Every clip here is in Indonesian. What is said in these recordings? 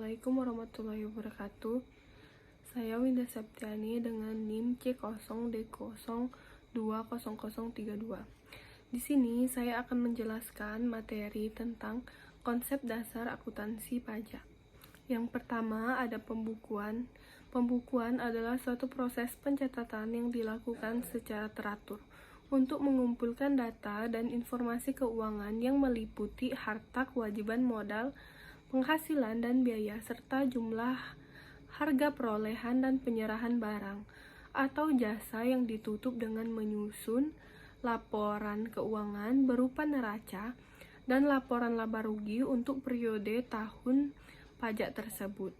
Assalamualaikum warahmatullahi wabarakatuh. Saya Winda Septiani dengan NIM C0D0200032. Di sini saya akan menjelaskan materi tentang konsep dasar akuntansi pajak. Yang pertama ada pembukuan. Pembukuan adalah suatu proses pencatatan yang dilakukan secara teratur untuk mengumpulkan data dan informasi keuangan yang meliputi harta, kewajiban, modal, penghasilan dan biaya, serta jumlah, harga perolehan dan penyerahan barang atau jasa yang ditutup dengan menyusun laporan keuangan berupa neraca dan laporan laba rugi untuk periode tahun pajak tersebut.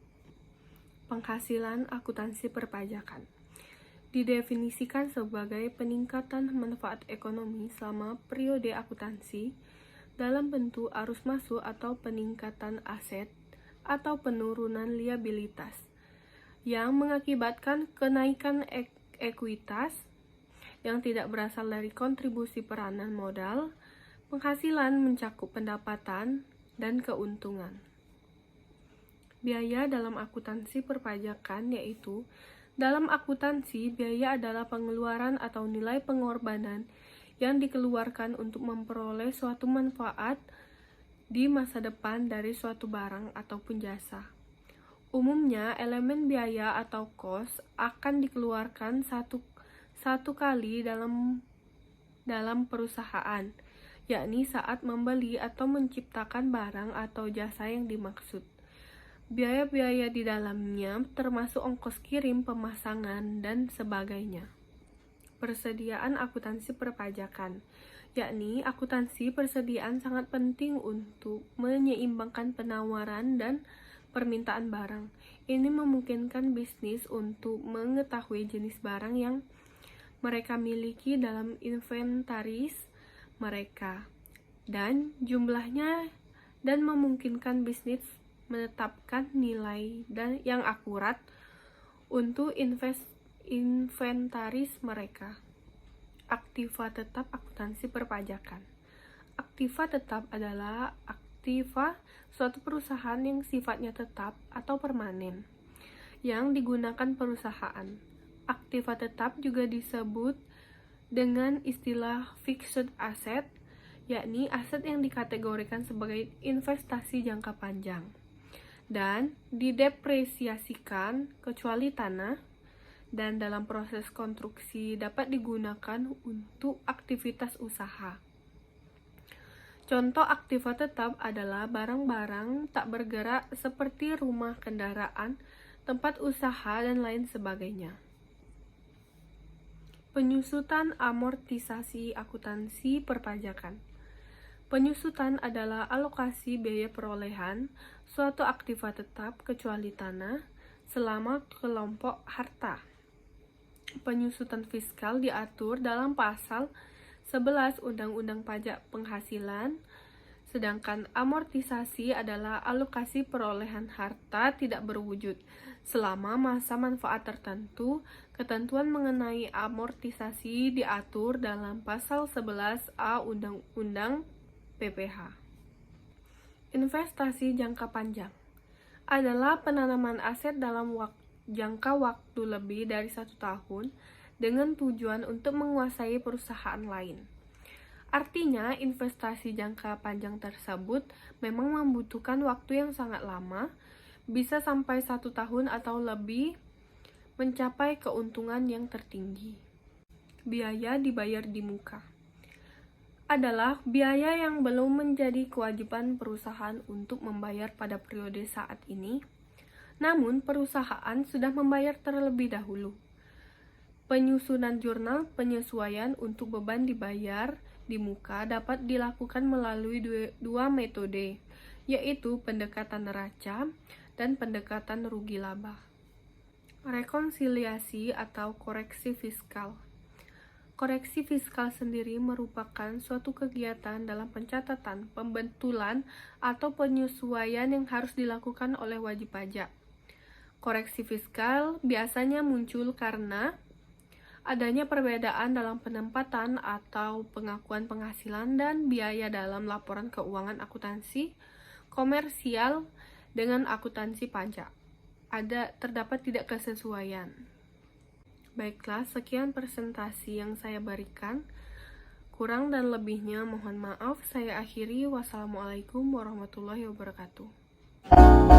Penghasilan akuntansi perpajakan didefinisikan sebagai peningkatan manfaat ekonomi selama periode akuntansi dalam bentuk arus masuk atau peningkatan aset atau penurunan liabilitas yang mengakibatkan kenaikan ekuitas yang tidak berasal dari kontribusi peranan modal. Penghasilan mencakup pendapatan dan keuntungan. Biaya dalam akuntansi perpajakan yaitu dalam akuntansi, biaya adalah pengeluaran atau nilai pengorbanan yang dikeluarkan untuk memperoleh suatu manfaat di masa depan dari suatu barang ataupun jasa. Umumnya, elemen biaya atau cost akan dikeluarkan satu kali dalam perusahaan, yakni saat membeli atau menciptakan barang atau jasa yang dimaksud. Biaya-biaya di dalamnya termasuk ongkos kirim, pemasangan, dan sebagainya. Persediaan akuntansi perpajakan, yakni akuntansi persediaan sangat penting untuk menyeimbangkan penawaran dan permintaan barang. Ini memungkinkan bisnis untuk mengetahui jenis barang yang mereka miliki dalam inventaris mereka dan jumlahnya, dan memungkinkan bisnis menetapkan nilai yang akurat untuk inventaris mereka. Aktiva tetap akuntansi perpajakan. Aktiva tetap adalah aktiva suatu perusahaan yang sifatnya tetap atau permanen yang digunakan perusahaan. Aktiva tetap juga disebut dengan istilah fixed asset, yakni aset yang dikategorikan sebagai investasi jangka panjang dan didepresiasikan kecuali tanah, dan dalam proses konstruksi dapat digunakan untuk aktivitas usaha. Contoh aktiva tetap adalah barang-barang tak bergerak seperti rumah, kendaraan, tempat usaha, dan lain sebagainya. Penyusutan amortisasi akuntansi perpajakan. Penyusutan adalah alokasi biaya perolehan suatu aktiva tetap kecuali tanah selama kelompok harta. Penyusutan fiskal diatur dalam pasal 11 Undang-Undang Pajak Penghasilan, sedangkan amortisasi adalah alokasi perolehan harta tidak berwujud selama masa manfaat tertentu. Ketentuan mengenai amortisasi diatur dalam pasal 11A Undang-Undang PPH. Investasi jangka panjang adalah penanaman aset dalam jangka waktu lebih dari 1 tahun dengan tujuan untuk menguasai perusahaan lain. Artinya, investasi jangka panjang tersebut memang membutuhkan waktu yang sangat lama, bisa sampai 1 tahun atau lebih, mencapai keuntungan yang tertinggi. Biaya dibayar di muka adalah biaya yang belum menjadi kewajiban perusahaan untuk membayar pada periode saat ini, namun perusahaan sudah membayar terlebih dahulu. Penyusunan jurnal penyesuaian untuk beban dibayar di muka dapat dilakukan melalui dua metode, yaitu pendekatan neraca dan pendekatan rugi laba. Rekonsiliasi atau koreksi fiskal. Koreksi fiskal sendiri merupakan suatu kegiatan dalam pencatatan, pembentulan, atau penyesuaian yang harus dilakukan oleh wajib pajak. Koreksi fiskal biasanya muncul karena adanya perbedaan dalam penempatan atau pengakuan penghasilan dan biaya dalam laporan keuangan akuntansi komersial dengan akuntansi pajak. Terdapat tidak kesesuaian. Baiklah, sekian presentasi yang saya berikan. Kurang dan lebihnya mohon maaf. Saya akhiri. Wassalamualaikum warahmatullahi wabarakatuh.